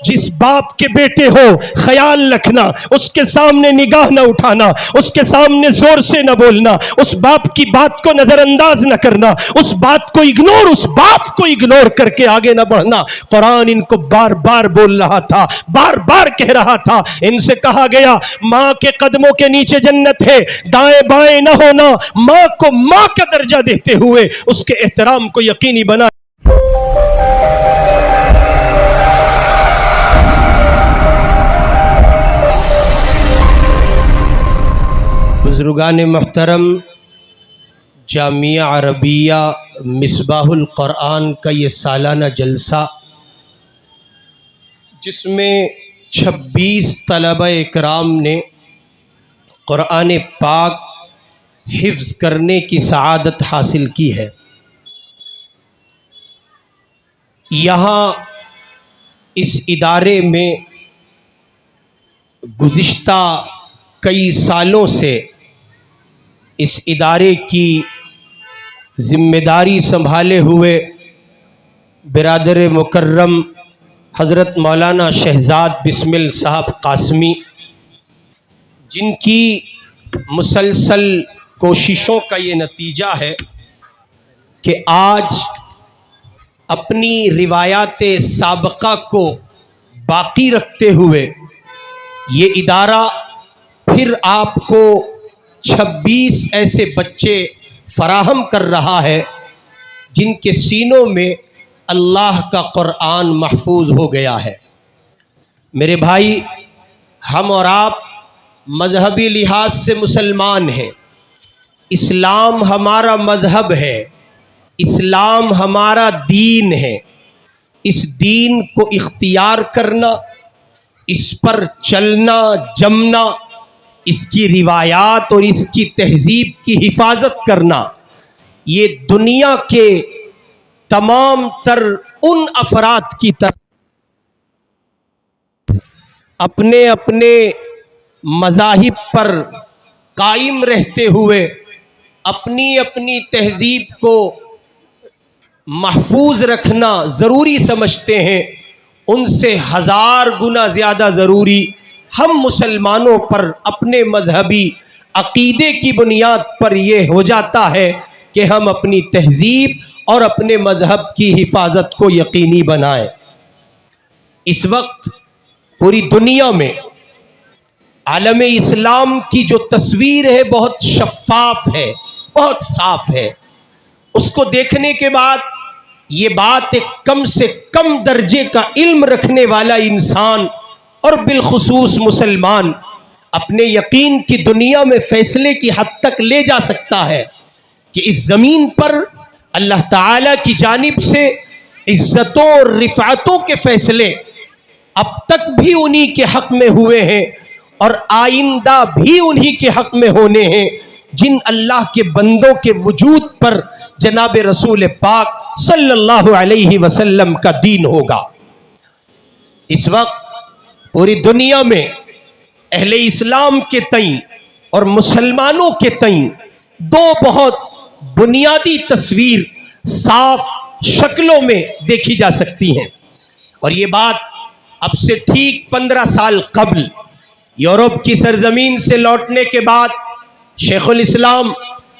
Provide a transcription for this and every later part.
जिस बाप के बेटे हो ख्याल रखना, उसके सामने निगाह न उठाना, उसके सामने जोर से न बोलना, उस बाप की बात को नजरअंदाज न करना, उस बात को इग्नोर, उस बाप को इग्नोर करके आगे न बढ़ना। कुरान इनको बार बार बोल रहा था, बार बार कह रहा था। इनसे कहा गया माँ के कदमों के नीचे जन्नत है, दाएं बाएं न होना, माँ को माँ का दर्जा देते हुए उसके एहतराम को यकीनी बना। बुजुर्गान मोहतरम, जामिया अरबिया मिसबाहुल कुरान का ये सालाना जलसा, जिसमें 26 तलबा इकराम ने कुरान पाक हिफ्ज़ करने की सआदत हासिल की है। यहाँ इस इदारे में गुज़िश्ता कई सालों से इस इदारे की ज़िम्मेदारी संभाले हुए बिरादर मुकर्रम हज़रत मौलाना शहज़ाद बिस्मिल साहब कासमी, जिनकी मुसलसल कोशिशों का ये नतीजा है कि आज अपनी रिवायात साबका को बाकी रखते हुए ये इदारा फिर आपको 26 ऐसे बच्चे फराहम कर रहा है जिनके सीनों में अल्लाह का कुरान महफूज हो गया है। मेरे भाई, हम और आप मजहबी लिहाज से मुसलमान हैं। इस्लाम हमारा मजहब है, इस्लाम हमारा दीन है। इस दीन को इख्तियार करना, इस पर चलना जमना, इसकी रिवायात और इसकी तहजीब की हिफाजत करना, ये दुनिया के तमाम तर उन अफराद की तरफ अपने अपने मज़ाहिब पर कायम रहते हुए अपनी अपनी तहजीब को महफूज रखना ज़रूरी समझते हैं, उनसे 1000 गुना ज़्यादा ज़रूरी हम मुसलमानों पर अपने मजहबी अकीदे की बुनियाद पर यह हो जाता है कि हम अपनी तहजीब और अपने मजहब की हिफाजत को यकीनी बनाएं। इस वक्त पूरी दुनिया में आलम इस्लाम की जो तस्वीर है बहुत शफ़ाफ है, बहुत साफ है। उसको देखने के बाद ये बात एक कम से कम दर्जे का इल्म रखने वाला इंसान और बिलखुसूस मुसलमान अपने यकीन की दुनिया में फैसले की हद तक ले जा सकता है कि इस ज़मीन पर अल्लाह ताला की जानिब से इज्जतों और रिफ़ातों के फैसले अब तक भी उन्हीं के हक़ में हुए हैं और आइंदा भी उन्हीं के हक़ में होने हैं जिन अल्लाह के बंदों के वजूद पर जनाब रसूल पाक सल्लल्लाहु अलैहि वसल्लम का दीन होगा। इस वक्त पूरी दुनिया में अहले इस्लाम के तई और मुसलमानों के तई दो बहुत बुनियादी तस्वीर साफ शक्लों में देखी जा सकती हैं। और ये बात अब से ठीक 15 साल कबल यूरोप की सरजमीन से लौटने के बाद शेखुल इस्लाम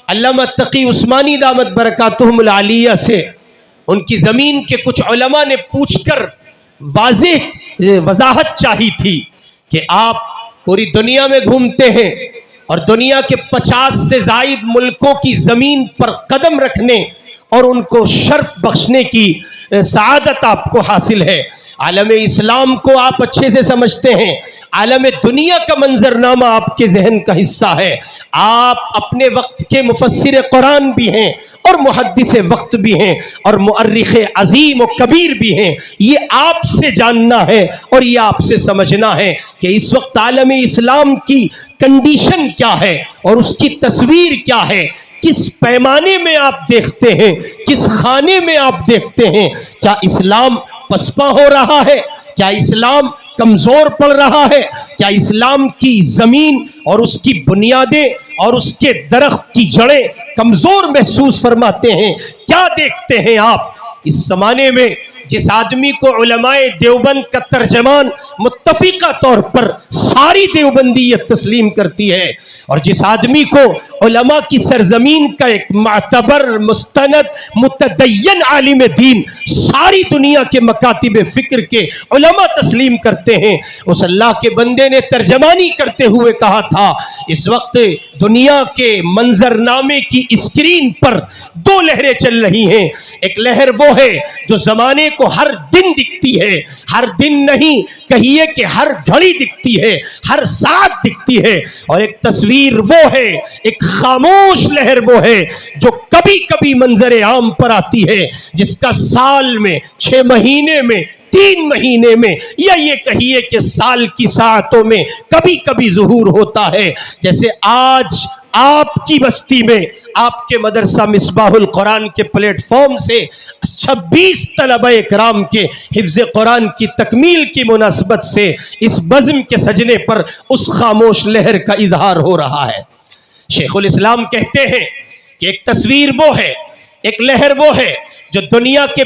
अल्लामा तकी उस्मानी दामत बरकातुहुमुल आलिया से उनकी ज़मीन के कुछ उलमा ने पूछकर वजाहत चाही थी कि आप पूरी दुनिया में घूमते हैं और दुनिया के 50 से ज़ायद मुल्कों की ज़मीन पर कदम रखने और उनको शर्फ बख्शने की सआदत आपको हासिल है। आलम इस्लाम को आप अच्छे से समझते हैं, आलम दुनिया का मंजरनामा आपके जहन का हिस्सा है। आप अपने वक्त के मुफस्सिर कुरान भी हैं और मुहद्दिस वक्त भी हैं और मुअर्रिख अजीम और कबीर भी हैं। ये आपसे जानना है और ये आपसे समझना है कि इस वक्त आलम इस्लाम की कंडीशन क्या है और उसकी तस्वीर क्या है, किस पैमाने में आप देखते हैं, किस खाने में आप देखते हैं। क्या इस्लाम पसपा हो रहा है? क्या इस्लाम कमजोर पड़ रहा है? क्या इस्लाम की जमीन और उसकी बुनियादें और उसके दरख्त की जड़ें कमजोर महसूस फरमाते हैं? क्या देखते हैं आप इस जमाने में जिस आदमी को उलमाए देवबंद का तर्जमान मुत्तफिका तौर पर सारी देवबंदियत तस्लीम करती है, और जिस आदमी को उलमा की सरजमीन का एक मातबर मुस्तनद मुतदय्यन आलिम दीन सारी दुनिया के मकातिब फिक्र के उलमा तस्लीम करते हैं, उस अल्लाह के बंदे ने तर्जमानी करते हुए कहा था, इस वक्त दुनिया के मंजरनामे की स्क्रीन पर दो लहरें चल रही हैं। एक लहर वो है जो जमाने को हर दिन दिखती है, हर दिन नहीं कहिए कि हर घड़ी दिखती है, हर साथ दिखती है, और एक तस्वीर वो है, एक खामोश लहर वो है जो कभी कभी मंजर आम पर आती है, जिसका साल में 6 महीने में 3 महीने में या ये कहिए कि साल की सातों में कभी कभी ज़ुहूर होता है। जैसे आज आपकी बस्ती में आपके मदरसा मिसबाहुल कुरान के प्लेटफॉर्म से 26 तलबा कराम के हिफ्ज़ कुरान की तकमील की मुनासबत से इस बज़्म के सजने पर उस खामोश लहर का इजहार हो रहा है। शेखुल इस्लाम कहते हैं कि एक तस्वीर वो है, एक लहर वो है जो दुनिया की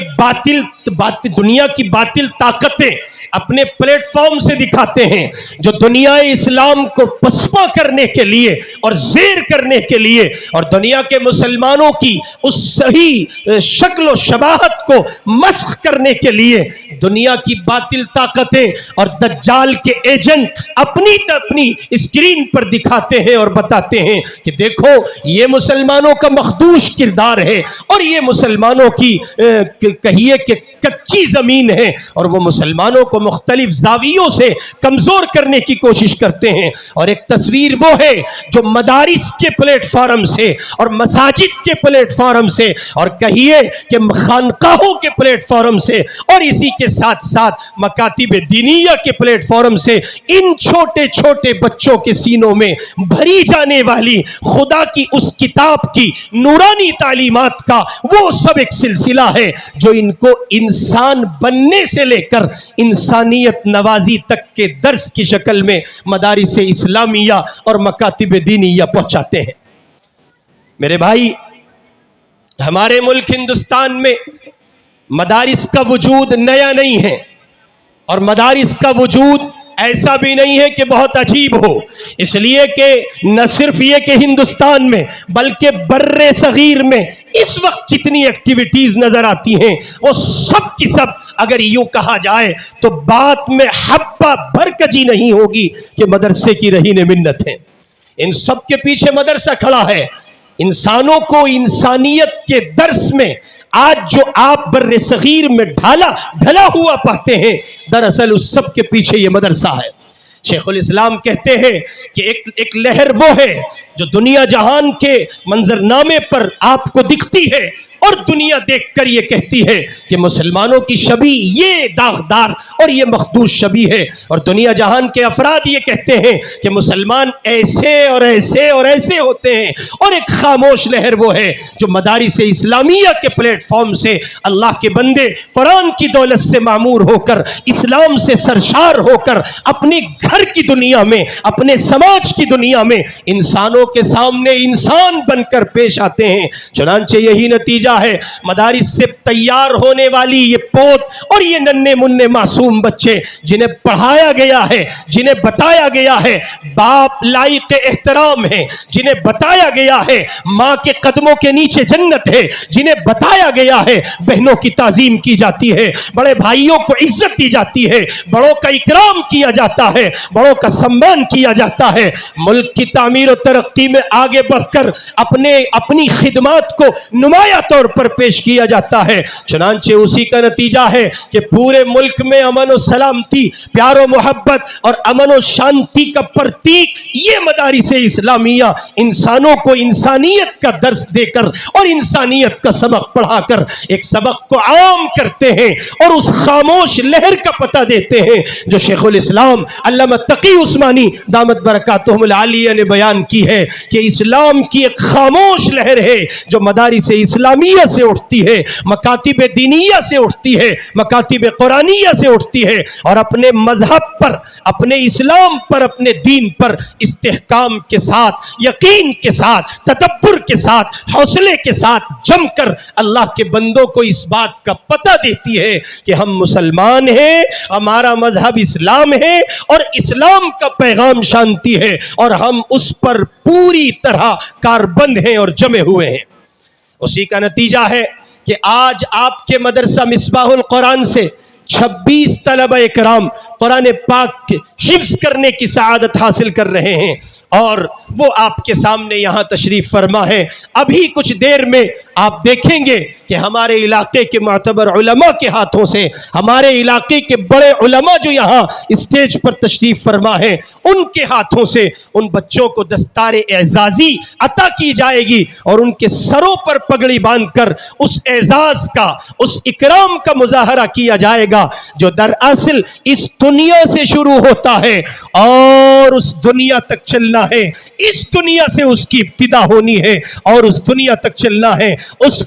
बातिल ताकतें अपने प्लेटफॉर्म से दिखाते हैं, जो दुनिया इस्लाम को पसपा करने के लिए और ज़ेर करने के लिए और दुनिया के मुसलमानों की उस सही शक्ल व शबाहत को मस्ख करने के लिए दुनिया की बातिल ताकतें और दज्जाल के एजेंट अपनी स्क्रीन पर दिखाते हैं और बताते हैं कि देखो ये मुसलमानों का मखदूश किरदार है और ये मुसलमानों की कहिए कि कच्ची जमीन है, और वो मुसलमानों को मुख्तलिफ जावियों से कमजोर करने की कोशिश करते हैं। और एक तस्वीर वो है जो मदारिस के प्लेटफार्म से और मसाजिद के प्लेटफार्म से और कहिए कि खानकाहों के प्लेटफार्म से और इसी के साथ साथ मकातिब दीनिया के प्लेटफार्म से इन छोटे छोटे बच्चों के सीनों में भरी जाने वाली खुदा की उस किताब की नूरानी तालीमात का वो सब एक सिलसिला है जो इनको इंसान बनने से लेकर इंसानियत नवाजी तक के दर्स की शक्ल में मदारिस इस्लामिया और मकातिब दीनिया पहुंचाते हैं। मेरे भाई, हमारे मुल्क हिंदुस्तान में मदारिस का वजूद नया नहीं है, और मदारिस का वजूद ऐसा भी नहीं है कि बहुत अजीब हो, इसलिए कि न सिर्फ ये कि हिंदुस्तान में बल्कि बर्रे सगीर में इस वक्त जितनी एक्टिविटीज नजर आती हैं वो सब की सब अगर यूं कहा जाए तो बात में हब्बा भरकजी नहीं होगी कि मदरसे की रहीने मिन्नत है। इन सब के पीछे मदरसा खड़ा है। इंसानों को इंसानियत के दर्स में आज जो आप बर्रे सगीर में ढला हुआ पाते हैं, दरअसल उस सब के पीछे ये मदरसा है। शेखुल इस्लाम कहते हैं कि एक लहर वो है जो दुनिया जहान के मंजरनामे पर आपको दिखती है और दुनिया देखकर ये कहती है कि मुसलमानों की शबी ये दागदार और ये मखदूश शबी है, और दुनिया जहान के अफराद ये कहते हैं कि मुसलमान ऐसे और ऐसे और ऐसे होते हैं। और एक खामोश लहर वो है जो मदारिस इस्लामिया के प्लेटफॉर्म से अल्लाह के बंदे कुरान की दौलत से मामूर होकर, इस्लाम से सरशार होकर अपने घर की दुनिया में, अपने समाज की दुनिया में इंसानों के सामने इंसान बनकर पेश आते हैं। चुनांचे यही नतीजा है, मदारिस से तैयार होने वाली ये पोत और ये नन्हे मुन्ने मासूम बच्चे जिन्हें पढ़ाया गया है, जिन्हें बताया गया है बाप लायक एहतराम है, जिन्हें बताया गया है माँ के कदमों के नीचे जन्नत है, जिन्हें बताया गया है बहनों की ताजीम की जाती है, बड़े भाइयों को इज्जत दी जाती है, बड़ों का इकराम किया जाता है, बड़ों का सम्मान किया जाता है, मुल्क की तामीर और तरक्की में आगे बढ़कर अपनी खिदमत को नुमाया तौर पर पेश किया जाता है। चुनांचे उसी का नतीजा है कि पूरे मुल्क में अमन और सलामती, प्यार और मोहब्बत और अमन और शांति का प्रतीक ये मदारिस इस्लामिया इंसानों को इंसानियत का दर्स देकर और इंसानियत का सबक पढ़ाकर एक सबक को आम करते हैं और उस खामोश लहर का पता देते हैं जो शेखुल इस्लाम अल्लामा तकी उस्मानी दामत बरकातुहुल आलिया ने बयान की है कि इस्लाम की एक खामोश लहर है जो मदारिस इस्लामिया से उठती है, मकातिब दीनिया से उठती اٹھتی ہے, مکاتب قرآنیہ سے اٹھتی ہے, اور اپنے مذہب پر, اپنے اسلام پر, اپنے دین پر استحکام کے ساتھ, یقین کے ساتھ, تدبر کے ساتھ, حوصلے کے ساتھ جم کر اللہ کے بندوں کو اس بات کا پتہ دیتی ہے کہ ہم مسلمان ہیں, ہمارا مذہب اسلام ہے, اور اسلام کا پیغام شانتی ہے, اور ہم اس پر پوری طرح کاربند ہیں اور جمے ہوئے ہیں. اسی کا نتیجہ ہے کہ آج آپ کے مدرسہ مصباح القرآن سے 26 طلبہ اکرام قرآن پاک کے حفظ کرنے کی سعادت حاصل کر رہے ہیں, اور وہ آپ کے سامنے یہاں تشریف فرما ہے. ابھی کچھ دیر میں آپ دیکھیں گے کہ ہمارے علاقے کے معتبر علماء کے ہاتھوں سے, ہمارے علاقے کے بڑے علماء جو یہاں اسٹیج پر تشریف فرما ہے, ان کے ہاتھوں سے ان بچوں کو دستار اعزازی عطا کی جائے گی, اور ان کے سروں پر پگڑی باندھ کر اس اعزاز کا, اس اکرام کا مظاہرہ کیا جائے گا جو دراصل اس دنیا سے شروع ہوتا ہے اور اس دنیا تک چلنا ہے. اس دنیا سے اس کی ابتدا ہونی ہے اور اس دنیا تک چلنا ہے, اس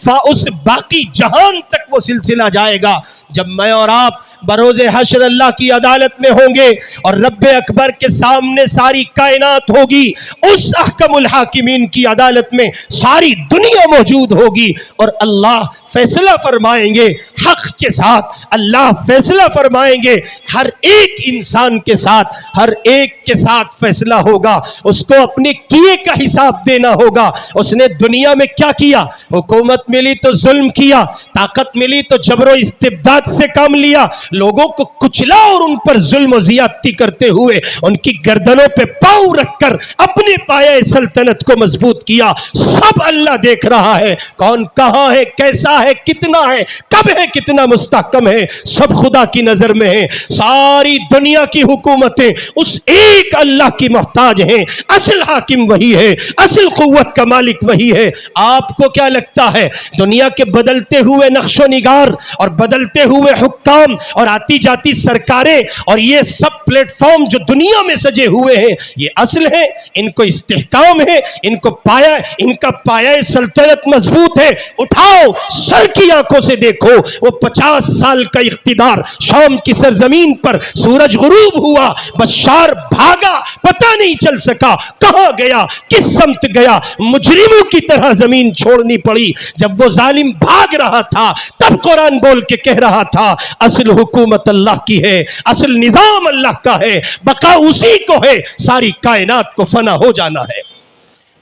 باقی جہان تک وہ سلسلہ جائے گا. جب میں اور آپ بروز حشر اللہ کی عدالت میں ہوں گے اور رب اکبر کے سامنے ساری کائنات ہوگی, اس احکم الحاکمین کی عدالت میں ساری دنیا موجود ہوگی, اور اللہ فیصلہ فرمائیں گے حق کے ساتھ, اللہ فیصلہ فرمائیں گے ہر ایک انسان کے ساتھ, ہر ایک کے ساتھ فیصلہ ہوگا. اس کو اپنے کیے کا حساب دینا ہوگا. اس نے دنیا میں کیا کیا؟ حکومت ملی تو ظلم کیا, طاقت ملی تو جبر و استبداد سے کام لیا, لوگوں کو کچلا اور ان پر ظلم و زیادتی کرتے ہوئے ان کی گردنوں پہ پاؤں رکھ کر اپنے پایہ سلطنت کو مضبوط کیا. سب اللہ دیکھ رہا ہے, کون کہاں ہے, کیسا ہے, کتنا ہے, کب ہے, کتنا مستحکم ہے, سب خدا کی نظر میں ہے. ساری دنیا کی حکومتیں اس ایک اللہ کی محتاج ہیں. اصل حاکم وہی ہے, اصل قوت کا مالک وہی ہے. آپ کو کیا لگتا ہے دنیا کے بدلتے ہوئے نقش و نگار اور بدلتے ہوئے حکام اور آتی جاتی سرکاریں اور یہ سب پلیٹ فارم جو دنیا میں سجے ہوئے ہیں, یہ اصل ہے؟ ان کو استحکام ہے, ان کو پایا, ان کا پایہ سلطنت مضبوط ہے. اٹھاؤ سر کی آنکھوں سے دیکھو, وہ 50 سال کا اقتدار شام کی سرزمین پر, سورج غروب ہوا, بشار بھاگا, پتہ نہیں چل سکا کہاں گیا, کس سمت گیا, مجرموں کی طرح زمین چھوڑنی پڑی. جب وہ ظالم بھاگ رہا تھا تب قرآن بول کے کہہ رہا تھا اصل حکومت اللہ کی ہے, اصل نظام اللہ کا ہے, بقا اسی کو ہے, ساری کائنات کو فنا ہو جانا ہے.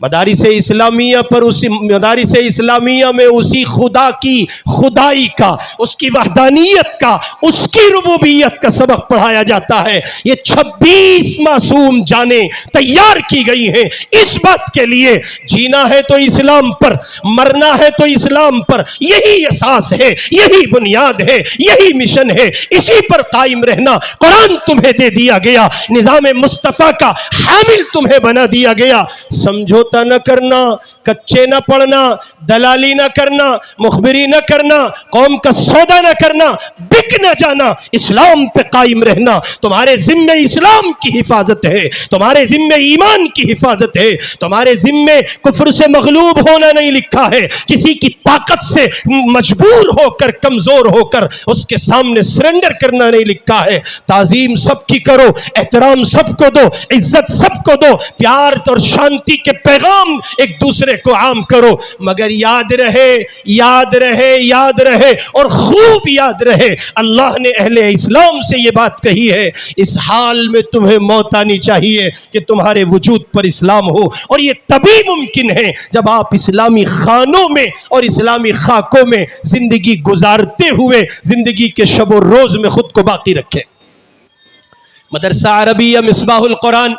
مدارس اسلامیہ پر اسی مدارس اسلامیہ میں اسی خدا کی خدائی کا, اس کی وحدانیت کا, اس کی ربوبیت کا سبق پڑھایا جاتا ہے. یہ 26 معصوم جانیں تیار کی گئی ہیں اس بات کے لیے, جینا ہے تو اسلام پر, مرنا ہے تو اسلام پر. یہی اساس ہے, یہی بنیاد ہے, یہی مشن ہے, اسی پر قائم رہنا قرآن تمہیں دے دیا گیا, نظام مصطفیٰ کا حامل تمہیں بنا دیا گیا. سمجھو نہ کرنا, کچے نہ پڑھنا, دلالی نہ کرنا, مخبری نہ کرنا, قوم کا سودا نہ کرنا, بک نہ جانا, اسلام پہ قائم رہنا. تمہارے ذمے اسلام کی حفاظت ہے, تمہارے ذمے ایمان کی حفاظت ہے, تمہارے ذمے کفر سے مغلوب ہونا نہیں لکھا ہے, کسی کی طاقت سے مجبور ہو کر, کمزور ہو کر اس کے سامنے سرنڈر کرنا نہیں لکھا ہے. تعظیم سب کی کرو, احترام سب کو دو, عزت سب کو دو, پیار اور شانتی کے پیغام ایک دوسرے کو عام کرو, مگر یاد رہے, یاد رہے, یاد رہے اور خوب یاد رہے, اللہ نے اہل اسلام سے یہ بات کہی ہے, اس حال میں تمہیں موت آنی چاہیے کہ تمہارے وجود پر اسلام ہو, اور یہ تبھی ممکن ہے جب آپ اسلامی خانوں میں اور اسلامی خاکوں میں زندگی گزارتے ہوئے زندگی کے شب و روز میں خود کو باقی رکھیں. مدرسہ عربیہ مصباح القرآن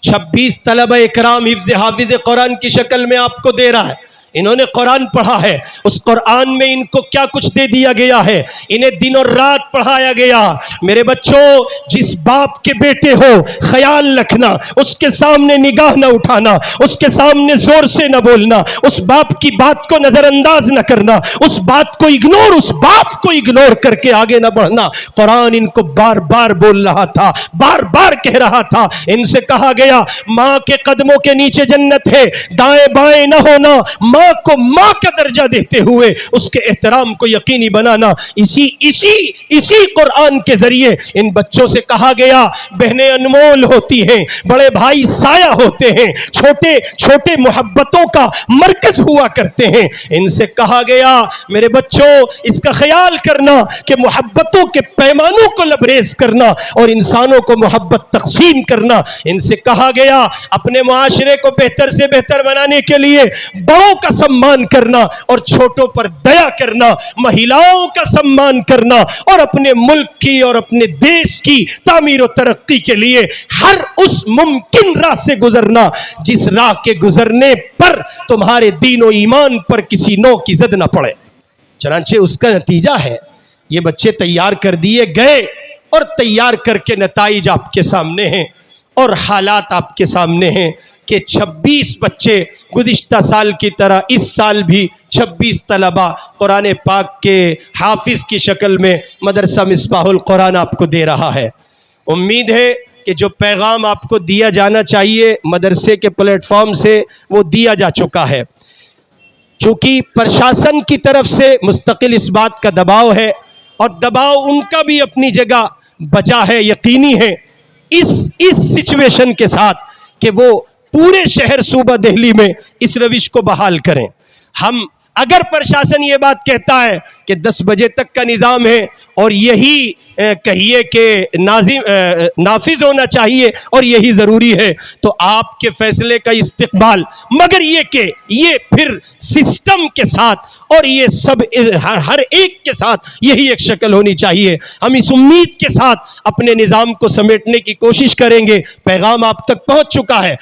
26 طلبہ اکرام حافظ قرآن کی شکل میں آپ کو دے رہا ہے. انہوں نے قرآن پڑھا ہے, اس قرآن میں ان کو کیا کچھ دے دیا گیا ہے, انہیں دن اور رات پڑھایا گیا. میرے بچوں, جس باپ کے بیٹے ہو خیال رکھنا, اس کے سامنے نگاہ نہ اٹھانا, اس کے سامنے زور سے نہ بولنا, اس باپ کی بات کو نظر انداز نہ کرنا, اس بات کو اگنور, اس باپ کو اگنور کر کے آگے نہ بڑھنا. قرآن ان کو بار بار بول رہا تھا, بار بار کہہ رہا تھا. ان سے کہا گیا ماں کے قدموں کے نیچے جنت ہے, دائیں بائیں نہ ہونا, ماں माँ को माँ का दर्जा देते हुए उसके एहतराम को यकीनी बनाना, इसी कुरान के जरिए इन बच्चों से कहा गया बहनें अनमोल होती हैं, बड़े भाई साया होते हैं, छोटे छोटे मोहब्बतों का मरकज हुआ करते हैं। इनसे कहा गया मेरे बच्चों इसका ख्याल करना कि मोहब्बतों के पैमानों को लबरेज करना और इंसानों को मोहब्बत तकसीम करना। इनसे कहा गया अपने मुआशरे को बेहतर से बेहतर बनाने के लिए बड़ों का सम्मान करना और छोटों पर दया करना, महिलाओं का सम्मान करना और अपने मुल्क की और अपने देश की तामीर और तरक्की के लिए हर उस मुमकिन राह से गुजरना जिस राह के गुजरने पर तुम्हारे दीन और ईमान पर किसी नौ की जद न पड़े। चनांचे उसका नतीजा है ये बच्चे तैयार कर दिए गए और तैयार करके नताइज आपके सामने हैं और हालात आपके सामने हैं कि 26 बच्चे गुज़िश्ता साल की तरह इस साल भी 26 तलबा कुरान पाक के हाफिज़ की शक्ल में मदरसा मिसबाहुल कुरान आपको दे रहा है। उम्मीद है कि जो पैगाम आपको दिया जाना चाहिए मदरसे के प्लेटफॉर्म से वो दिया जा चुका है। चूँकि प्रशासन की तरफ से मुस्तकिल इस बात का दबाव है और दबाव उनका भी अपनी जगह बचा है, यकीनी है इस सिचुएशन के साथ कि वो पूरे शहर सूबा दिल्ली में इस रविश को बहाल करें। हम अगर प्रशासन ये बात कहता है कि 10 बजे तक का निज़ाम है और यही कहिए कि नाफिज होना चाहिए और यही ज़रूरी है तो आपके फैसले का इस्तिक़बाल, मगर ये कि ये फिर सिस्टम के साथ और ये सब हर एक के साथ यही एक शक्ल होनी चाहिए। हम इस उम्मीद के साथ अपने निज़ाम को समेटने की कोशिश करेंगे। पैगाम आप तक पहुँच चुका है।